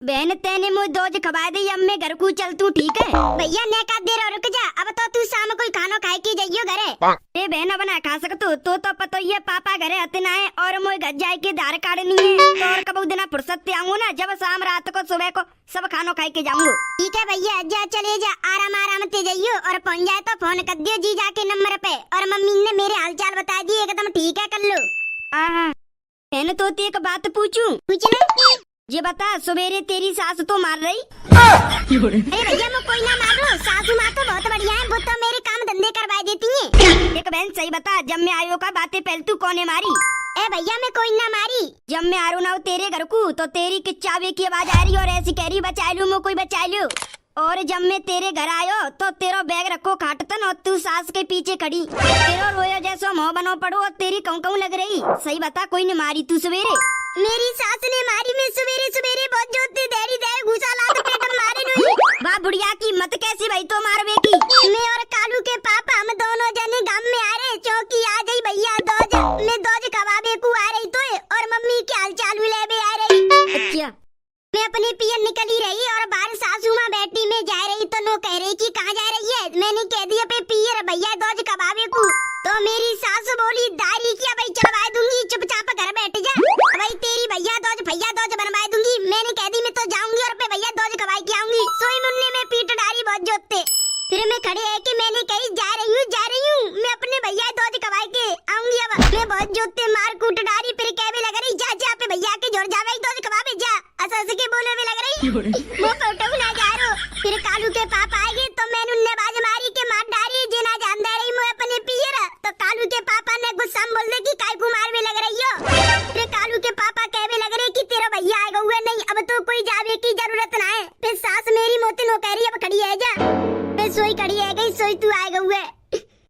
बहन तेने मुझे दोज खवा दी, अब मैं घर को चल तू ठीक है। भैया ने का देर और रुक जा, अब तो तू शाम कोई खानो खाए की जाइयो घरे। ए बहन बना खा सकतू तो पतो ये पापा घरे अतना है और मोए घर जाए के धार काटनी है तो और कब दिन फुर्सत आऊंगा ना, जब शाम रात को सुबह को सब खानो खाए के जाऊंगा। ठीक है भैया जा चले जा, आराम आराम से जाइयो और पहुंच जाए तो फोन कर दियो जी जाके नंबर पे। और मम्मी ने मेरे हालचाल बता दिए एकदम ठीक है कर लो। हाँ बहन तो एक बात पूछूं? पूछना। ये बता सवेरे तेरी सास तो मार रही? अरे भैया मैं कोई ना मारो, सासू माँ तो बहुत बढ़िया है, वो तो मेरे काम धंधे करवा देती है। एक बहन सही बता, जब मैं आयो का बातें पहले तू कोने मारी? ए भैया मैं कोई ना मारी, जब मैं आरू ना तेरे घर को तो तेरी किच्चावे की आवाज आ रही और ऐसी कह रही बचा लू मैं कोई बचा लू। और जब मैं तेरे घर आयो तो तेरा बैग रखो खाटतन और तू सास के पीछे खड़ी, तेरा रोयो जैसा मोह बनो पड़ो और तेरी कहूँ लग रही। सही बता कोई ने मारी तू सवेरे? मेरी सास ने मारी, मैं सवेरे सवेरे बहुत जोते देरी दे घुसा लात पेट में मारे नहीं। वाह बुढ़िया की मत कैसी भाई तो मारवे की। मैं और कालू के पापा हम दोनों जने गांव में आ रहे, चौकी आ गई भैया दोज, मैं दोज खवाबे को आ रही तो और मम्मी के हालचाल ले आ रही। अच्छा मैं अपनी पियर निकली रही और बाहर सासू माँ बैठी में जा रही तो नो कह रही कि कहाँ जा रही है। मैंने कह दिया पे पियर भैया दोज खवाबे को, तो मेरी सास बोली दारी किया भाई चढ़वा दूंगी, चुपचाप घर बैठ जा भाई, तेरी भैया दोज बनवा दूंगी। मैंने कह दी मैं तो जाऊंगी और पे भैया दोज खवाई के आऊंगी। सोई मुन्ने में पीट डाली बहुत जोते, फिर मैं खड़े है कि मैंने कही जा रही हूँ मैं अपने भैया दोज खवाई के आऊंगी। अब मैं बहुत जोते मार कूट डाली, फिर कहने लग रही जा पे भैया के जोड़ जा भाई दोज खवाबे जा, ऐसे के बोले में लग रही वो फोटो ना जा रो। फिर कालू के पापा आए तो मैंने उन्हें बाज मारी के मार डाली, जेना जान दे रही मैं अपने पियर। तो कालू के पापा ने गुस्सा में बोल दे कि काय को मारवे लग रही हो। फिर कालू के पापा कहने लग रहे कि तेरा भैया आएगा हुआ नहीं, अब तो कोई जावे की जरूरत ना है। फिर सास मेरी मोती नो कह रही अब खड़ी है जा, मैं सोई खड़ी है गई, सोई तू आएगा हुआ।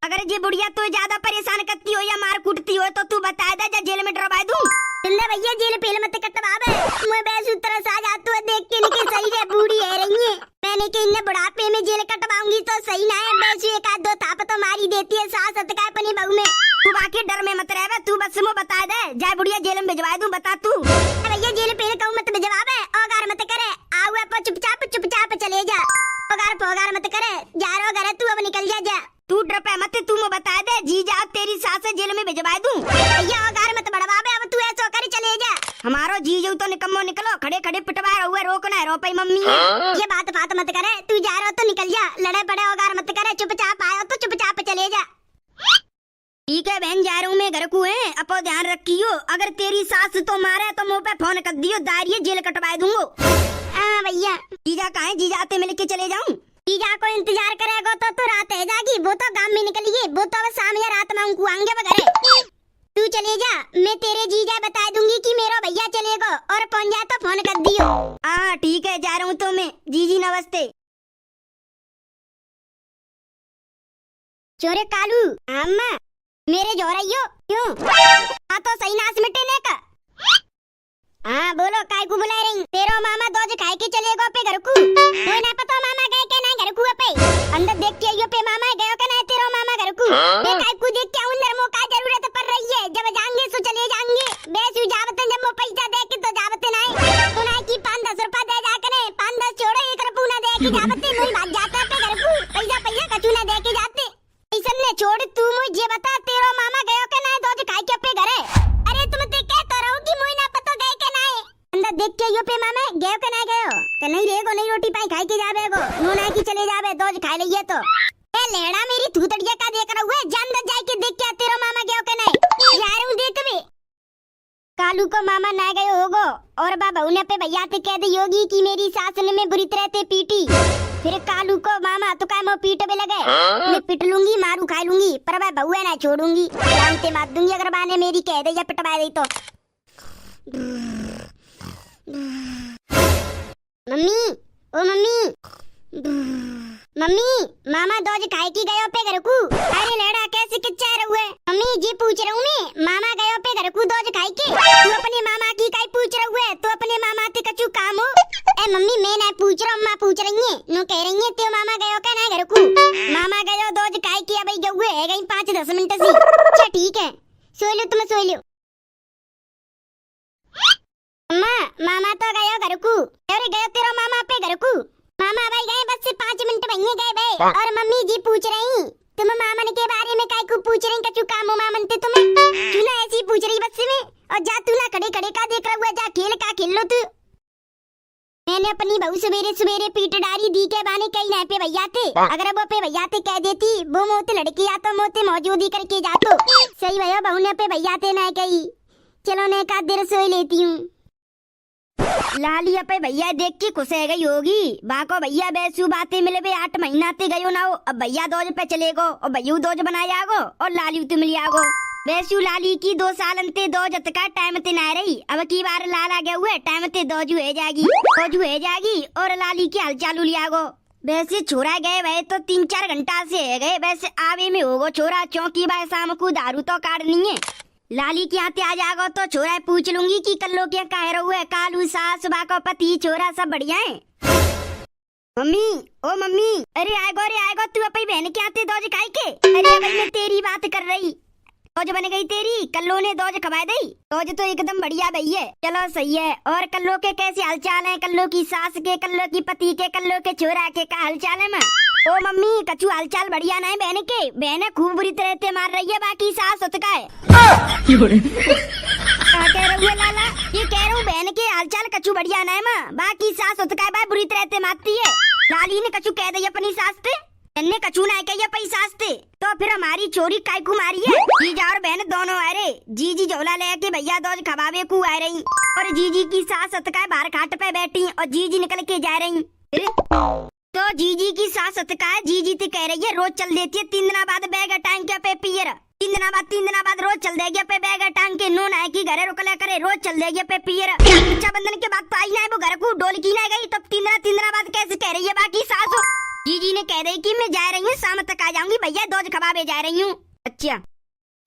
अगर ये बुढ़िया तो ज्यादा परेशान करती हो या मार कूटती हो तो तू बता दे, जा जेल में डरवा दूं। भैया जेल पेल मत कटवावे, मैं बैसु तरह सा जातू देख के निके सही है बूढ़ी है रही है। मैंने कि इन्हें बुढ़ापे में जेल कटवाऊंगी तो सही ना है, बैसु एक आध दो थाप तो मारी देती है सास अतका अपनी बहू में। तू बाकी डर में मत रहे, तू बस मो बता दे, जा बुढ़िया जेल में भिजवा दूं, बता तू। भैया जेल पेल कहूं मत भिजवावे, औगार मत करे, आवे पर चुपचाप चले जा, औगार मत करे, जा रो घर तू अब निकल जा। तू डर पे मत, तू बता दे जी जा तेरी सास जेल में भिजवा दूं। भैया औगार मत बढ़वावे, अब तू ऐसा कर चले जा। हमारो जी जो तो निकम्मो निकलो, खड़े पिटवा हुए रोकना रो पाई मम्मी। ये बात मत करे, तू जा रहा तो निकल जा, लड़े पड़े औगार मत करे, चुपचाप आयो तो चुपचाप चले जा। ठीक है बहन जा रहा हूँ मैं घर को है, अपो ध्यान रखियो, अगर तेरी सास तो मारे तो मुँह पे फोन कर दियो, दारिये जेल कटवा दूंगो। हाँ भैया जीजा कहाँ है, जीजा आते मिल के चले जाऊँ? जीजा को इंतजार करेगा तो रात है जागी, वो तो गांव में निकली है, वो तो शाम या रात में उनको आएंगे वगैरह। तू चले जा, मैं तेरे जीजा बता दूंगी कि मेरा भैया चलेगा और पहुंच जाए तो फोन कर दियो। हाँ ठीक है जा रहा हूँ तो मैं, जीजी नमस्ते। चोरे कालू अम्मा मेरे जो रही हो क्यों? हाँ तो सही नाश मिटेने का। हाँ बोलो काय को बुला रही? तेरो मामा दोज खाए के चलेगा पे घर को, कोई ना पता मामा गए के ना घर को पे, अंदर देख के आइयो पे मामा गयो के ना तेरो मामा घर को, मैं काय को देख के अंदर मो का जरूरत पड़ रही है, जब जाएंगे सो चले जाएंगे, बेसु जावते जब मो पैसा दे के तो जावते ना तो ना की 5-10 रुपया दे जा के 5-10 छोड़ो 1 रुपया ना दे के जावते नहीं भाग जाता पे घर को, पैसा कछु ना दे के जाते। ऐसा ने छोड़ तू मुझे बता तेरो मामा गयो के ना दोज खाए के पे घरे? अरे तुम ते कहता रहो कि मोई ना पता गए के ना अंदर देख के यो पे मामा गयो के ना गयो के नहीं रेगो नहीं रोटी पाई खाई के जावेगो नूना की चले जावे दोज खा लइए तो। ए लेड़ा मेरी थूतड़िया का देख रहा हुए जान दे जाए के देख के तेरा मामा गयो के नहीं जा रहा हूं देख वे। कालू को मामा ना गयो होगो और बाबा उन्हें पे भैया ते कह दे योगी कि मेरी सास ने में बुरी तरह ते पीटी, फिर कालू को मामा तो काय मो पीट पे लगे, मैं पिट लूंगी मारू खा लूंगी पर मैं बहुआ ना छोड़ूंगी, जानते मार दूंगी अगर बाने मेरी कह दे या पिटवा दे तो। मम्मी ओ मम्मी मामा दोज खाए की गयो पे घर को? अरे लड़ा कैसे किच्चा रहुए? मम्मी जी पूछ रहा हूँ मैं, मामा गयो पे घर को दोज खाए के? तू अपने मामा की काई पूछ रहुए? तो अपने मामा ते कछु काम हो? ए मम्मी मैं ना पूछ रहा हूँ, अम्मा पूछ रही है, नो कह रही है ते मामा गयो का ना घर को? मामा गयो दोज खाए की अब गए है गई 5-10 मिनट से। अच्छा ठीक है सो लो तुम सो लो। अम्मा मामा तो गयो घर घर को। अरे गयो तेरा मामा पे घर को। मामा भाई गए बस से 5 मिनट भैया गए बे। और मम्मी जी पूछ रही तुम मामन के बारे में काय को पूछ रही, कछु काम मामन ते तुम्हें क्यों ना ऐसी पूछ रही बस में। और जा तू ना खड़े खड़े का देख रहा हुआ, जा खेल का खेल लो तू। मैंने अपनी बहू सवेरे सवेरे पीट डारी दी के बाने कहीं ना पे भैया थे। अगर वो पे भैया थे कह देती वो मोते लड़की या तो मोते मौजूदी करके जातो। सही भैया बहू ने पे भैया थे ना कही। चलो ने का देर सोई लेती हूँ। लाली पे भैया देख के खुश है गई होगी। बाको भैया बैसू बातें मिले बे 8 महीना ते गयो ना हो। अब भैया दोज पे चलेगो और भैया दोज बनाया गो और लाली तुम लियागो। बैसू लाली की 2 साल अंते दोज का टाइम ते ना रही। अब की बार लाला गए हुए टाइम ते दोज हो जाएगी और लाली की हाल चालू लियागो। वैसे छोरा गए वह तो 3-4 घंटा से है गए। वैसे आवे में होगो छोरा, चौकी बाय शाम को दारू तो काटनी है। लाली के आते आ जागो तो छोरा पूछ लूंगी कि कल्लो क्या कह रहे हुए। कालू सास बाको पति छोरा सब बढ़िया है। मम्मी ओ मम्मी, अरे आएगो तू अपनी बहन के आते दोज खाई के। अरे भाई मैं तेरी बात कर रही। दोज बन गई तेरी, कल्लो ने दोज खवा दी। दोज तो एकदम बढ़िया भई है। चलो सही है। और कल्लो के कैसे हालचाल है? कल्लो की सास के, कल्लो की पति के, कल्लो के छोरा के का हालचाल है? मैं ओ मम्मी कछु हालचाल बढ़िया नहीं बहन के। बहन खूब बुरी तरह से मार रही है, बाकी सास होता है। क्या कह रहे हो लाला? ये कह रहा हूँ बहन के हालचाल कछु बढ़िया नहीं माँ, बाकी सास होता है बुरी तरह से मारती है। लाली ने कछु कह दी अपनी सास से, ने कछु ना कही अपनी सास से, तो फिर हमारी चोरी काय को मारी है। जीजा और बहन दोनों आ रहे। जीजी झोला लेके भैया दोज खवावे को आ रही और जीजी की सास होता है बाहर खाट पे बैठी और जीजी निकल के जा रही। तो जीजी की सास का जीजी ते कह रही है रोज चल देती है 3 दिन बाद बैग टांग के पे पियर। 3 दिन बाद रोज चल देगी पे बैग टांग के। नो ना की घरे रुकला करे, रोज चल देगी पे पियर। रक्षाबंधन के बाद तो आई ना वो घर को डोल की ना गई, तब 3 दिन बाद कैसे कह रही है बाकी सास। जीजी ने कह रही कि मैं जा रही हूँ, शाम तक आ जाऊंगी, भैया दोज खवावे जा रही हूँ। अच्छा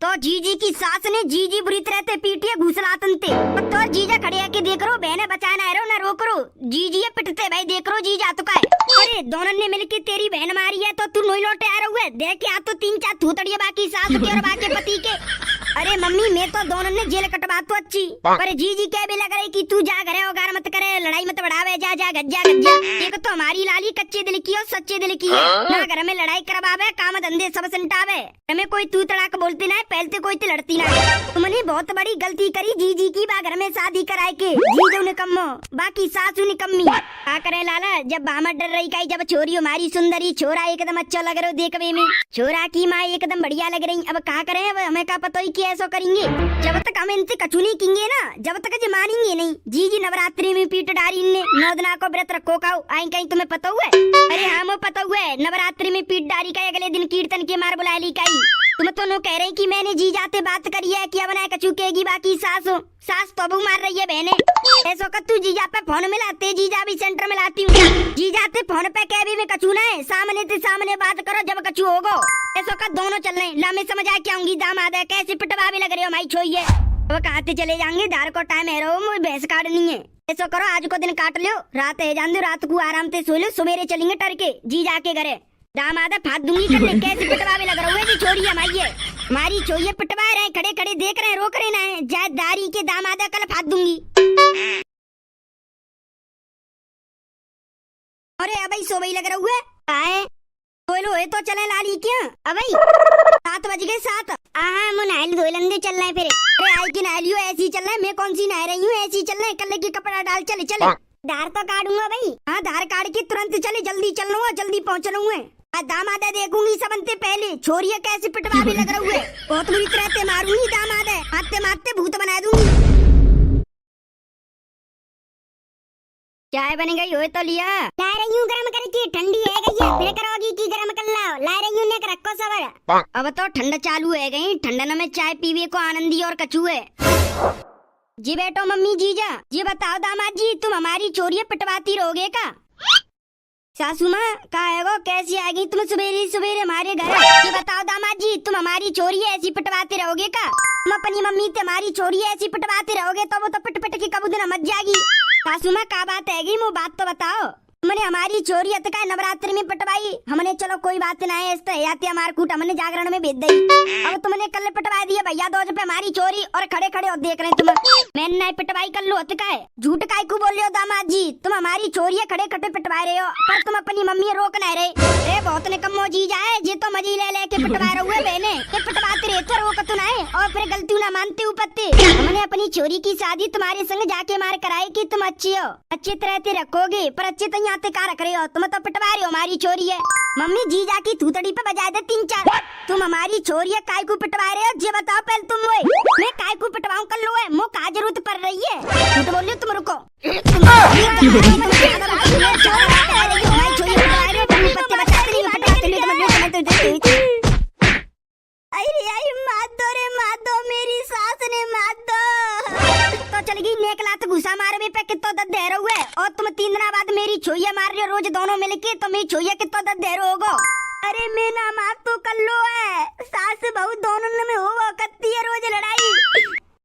तो जीजी की सास ने जीजी बुरी तरह से पीटी है घुसलातन ते। तो जीजा खड़े आके देख रो, बहने बचाना है रो ना रोक रो। जीजी ये पिटते भाई देख रो जीजा तो का है। अरे दोनों ने मिलके तेरी बहन मारी है तो तू नोई लौटे आ रहा है। देख आ तो 3-4 थूतड़िया बाकी सास के और बाकी पति के। अरे मम्मी मैं तो दोनों ने जेल कटवा तो अच्छी, पर जीजी कह भी लग रही कि तू जा घरे और मत करे, लड़ाई मत बढ़ावे, जा जा गज्जा। एक तो हमारी लाली कच्चे दिल की और सच्चे दिल की है ना। घर में लड़ाई करवावे, काम धंधे सब संटावे। हमें कोई तू तड़ाक बोलती ना, पहलते कोई तो लड़ती ना। तुमने बहुत बड़ी गलती करी जीजी की बा घर में शादी कराए के। जीजो निकम्मो बाकी सासू निकम्मी। क्या करे लाला, जब बामर डर रही का, जब छोरी हमारी सुंदरी, छोरा एकदम अच्छा लग रहा देखने में, छोरा की माँ एकदम बढ़िया लग रही। अब क्या करे, हमें क्या पता ही कि ऐसा करेंगे। जब तक हम इनसे कछु नहीं किंगे ना, जब तक जे मानेंगे नहीं। जीजी नवरात्रि में पीट डारी ने 9 दिन को व्रत रखो का आई कहीं तुम्हें पता हुआ? अरे हाँ वो पता हुआ है, नवरात्रि में पीट डारी का अगले दिन कीर्तन के मार बुला ली काई। तुम तो नो कह रही कि मैंने जी जाते बात करी है कि अब ना कछु कहेगी बाकी सास तो अबू मार रही है बहने। ऐसा कर तू जीजा पे फोन मिलाते, जीजा भी सेंटर में लाती हूँ। जीजा ते फोन पे कह भी मैं कछु ना है, सामने ते सामने बात करो जब कछु होगो। ऐसा कर दोनों चल रहे लामे समझ आ के आऊंगी। दामाद है कैसे पिटवा भी लग रही हो माई छोइए। अब कहते चले जाएंगे, दार को टाइम है रो, मुझे भैंस काटनी है। ऐसा करो आज को दिन काट लो, रात है जान दो, रात को आराम से सो लो, सवेरे चलेंगे टर के जी जाके घरे। दामाद फात दूंगी कर ले, कैसे पिटवा भी लग रहा है छोरी हमारी छोइए पिटवा रहे, खड़े खड़े देख रहे हैं, रोक रहे ना है। जाए दारी के दामादा कल फात दूंगी। अरे अब सो भाई लग रहा है बोलो है तो चले लाली क्या अब 7 बज गए 7। हाँ मैं नहाल धोए लंदे चल रहे फिर। अरे आई की नहालियो ऐसी चल रहा है, मैं कौन सी नहा रही हूँ, ऐसी चल रहा है। कल के कपड़ा डाल चले चले। धार तो काटूंगा भाई। हाँ धार काट के तुरंत चले, जल्दी चल लूंगा, जल्दी पहुँच लूंगा। दामादा देखूंगी सबनते पहले, छोरिया कैसे पिटवा भी लग रहा है। बहुत बुरी तरह से मारूंगी दामादा, मारते मारते भूत बना दूंगी। चाय बन गई हो तो लिया? ला रही हूँ गरम करके, ठंडी है गई है, फिर करोगी की गरम कर लाओ। ला रही हूँ नेक रखो सबर। अब तो ठंड चालू है गई, ठंडन में चाय पीवे को आनंदी और कछू है। जी बैठो मम्मी जीजा। ये बताओ दामाद जी, तुम हमारी चोरियां पिटवाती रहोगे का? सासू माँ कहा है वो, कैसी आ गई तुम सवेरे सवेरे हमारे घर? ये बताओ दामाद जी, तुम हमारी चोरी ऐसी पिटवाते रहोगे का? तुम अपनी मम्मी से हमारी चोरी ऐसी पिटवाते रहोगे तो वो तो पिट पिट के कबू दिन मच जाएगी। सासू माँ क्या बात है, वो बात तो बताओ। मैंने हमारी चोरी का नवरात्रि में पटवाई हमने, चलो कोई बात ना है, इस हमारे कूट हमने जागरण में भेज दी। अब तुमने कल पटवा दिया भैया 2 पे हमारी चोरी और खड़े खड़े और देख रहे तुम। मैंने नहीं पटवाई कर लो का है, झूठ काय को बोल रहे हो दामाद जी, तुम हमारी चोरी खड़े खड़े पटवा रहे हो पर तुम अपनी मम्मी रोक नहीं रहे। अरे बहुत ने कम जी जाए जी तो मजी ले लेके पटवा रहे बहने, पटवाते रहे तो रोक तो नहीं और फिर गलती ना मानते उपत्ते। हमने अपनी चोरी की शादी तुम्हारे संग जाके मार कराई कि तुम अच्छी हो, अच्छी तरह से रखोगे पर अच्छे तो यहाँ का रख रहे हो, तुम तो पटवा रहे हो हमारी चोरी है। मम्मी जी जाकी थूतड़ी पे बजा दे 3-4। तुम हमारी चोरी है काय को पटवा रहे हो जी बताओ पहले तुम। मैं काय को पटवाऊं कर लो है मो का जरूरत पड़ रही है, झूठ बोल रही हो तुम, रुको। मेरी सास ने मार दो तो चल गई नेक लात घुसा मारे में पे कितो दर्द दे रहे है और तुम 3 दिन बाद मेरी छोइया मार रहे हो रोज दोनों मिलके, तो मेरी छोइया कितो दर्द दे रहे होगो। अरे मैं ना मार तो कर लो है, सास बहू दोनों में होगा कत्ती है रोज लड़ाई,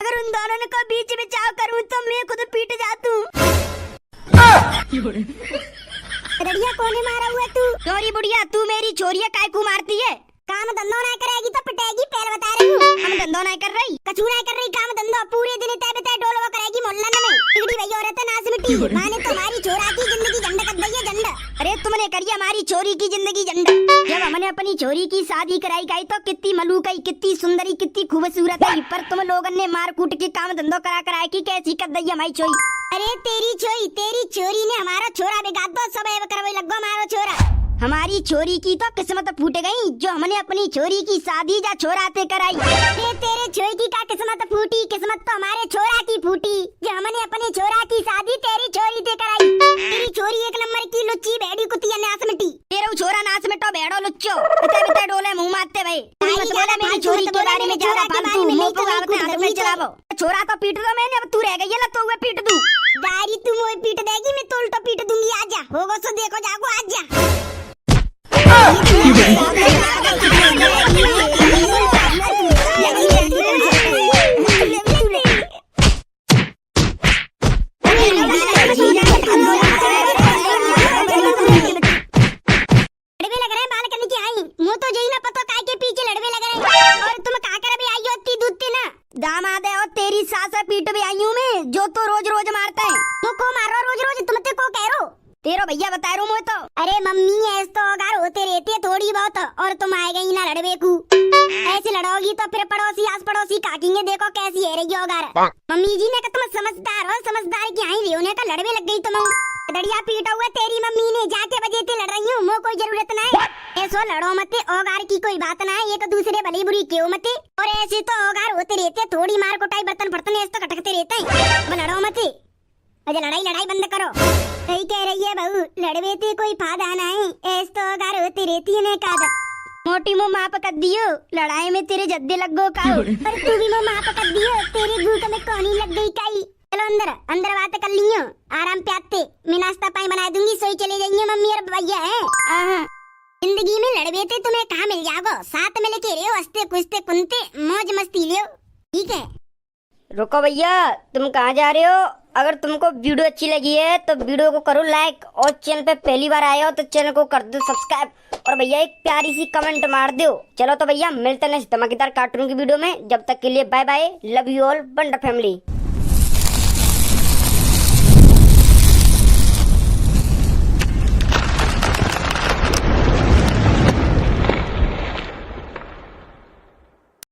अगर उन दोनों को बीच में चाव करूं तो मैं खुद पीट जातू। रड़िया कोने मारा हुआ तू? चोरी बुढ़िया तू मेरी छोरिया काय को मारती है? काम धंधो नहीं करेगी तो पिटेगी, पहले बता रही हूँ। हम धंधो नहीं कर रही, कछु नहीं कर रही, काम धंधो पूरे दिन तय बतय डोलवा करेगी मोहल्ला में। बिगड़ी भई औरत नास मिट्टी, माने तुम्हारी छोरा की जिंदगी झंड कर दी है झंड। अरे तुमने करी हमारी चोरी की जिंदगी झंड। जब हमने अपनी चोरी की शादी कराई गई तो कितनी मलूकई, कितनी सुंदरी, कितनी खूबसूरत है, पर तुम लोगों ने मार कूट के काम धंधो करा कराए की कैसी कर दी हमारी चोरी। अरे तेरी चोरी ने हमारा छोरा बिगाड़ दो, सब करवे लगो हमारा छोरा। हमारी चोरी की तो किस्मत फूट गई जो हमने अपनी चोरी की शादी जा छोराते कराई। तेरे छोरी की का किस्मत फूटी, किस्मत तो हमारे छोरा की फूटी जो हमने अपने छोरा की शादी तेरी छोरी से कराई। तेरी छोरी 1 नंबर की लुच्ची भेड़ी कुतिया नास मिट्टी, तेरा छोरा नास मिटो भेड़ो लुच्चो, बिते डोले मुंह मारते भाई। मत बोला मेरी चोरी के बारे में ज्यादा फालतू मुंह को आवते हाथ में चलावो। छोरा तो पीट दो मैंने, अब तू रह गई है ना तो मैं पीट दूं। गाड़ी तू मोए पीट देगी, मैं तो उल्टा पीट दूंगी, आजा होगो सो देखो जागो आजा। दामाद है और तेरी सास पीट भी आई हूँ मैं, जो तो रोज रोज मारता है। मुझको मारो रोज रोज, तुम ते को कह रो तेरो भैया बता रू मैं तो। अरे मम्मी ऐसे तो अगर होते रहते थोड़ी बहुत, और तुम आए गई ना लड़वे को। ऐसे लड़ोगी तो फिर पड़ोसी आस पड़ोसी काकेंगे, देखो कैसी है रही होगा। मम्मी जी ने कहा तुम समझदार हो, समझदार की आई लियोने का लड़वे लग गई तुम। दड़िया पीटा हुआ तेरी मम्मी ने, जाके बजे ते लड़ रही हूँ, मो कोई जरूरत नहीं। ऐसो लड़ो मते, ओगार की कोई बात ना है, एक दूसरे भली बुरी क्यों मते। और ऐसे तो ओगार होते रहते, थोड़ी मार कुटाई बर्तन फर्तन ऐसे तो खटकते रहते हैं, अब लड़ो मते। अरे लड़ाई बंद करो। सही कह रही है बहू, लड़वे ते कोई फायदा नहीं, ऐसे तो ओगार होती रहती है काद। मोटी मुँह माप कर दियो, लड़ाई में तेरे जद्दे लगो का। पर तू भी मुँह माप कर दियो, तेरे गूक में कोनी लग गई काई। चलो अंदर बात कर लियो, आराम पे आते, मैं नाश्ता पानी बना दूंगी, सोई चले जाइए मम्मी और भैया है। जिंदगी में लड़वे थे तुम्हें कहाँ मिल जाओ, साथ में लेके रहो, हंसते कुछते कुनते मौज मस्ती लियो, ठीक है। रुको भैया, तुम कहाँ जा रहे हो? अगर तुमको वीडियो अच्छी लगी है तो वीडियो को करो लाइक, और चैनल पे पहली बार आए हो तो चैनल को कर दो सब्सक्राइब, और भैया एक प्यारी सी कमेंट मार दो। चलो तो भैया मिलते हैं नेक्स्ट धमाकेदार कार्टून की वीडियो में, जब तक के लिए bye bye, love you all, wonder family.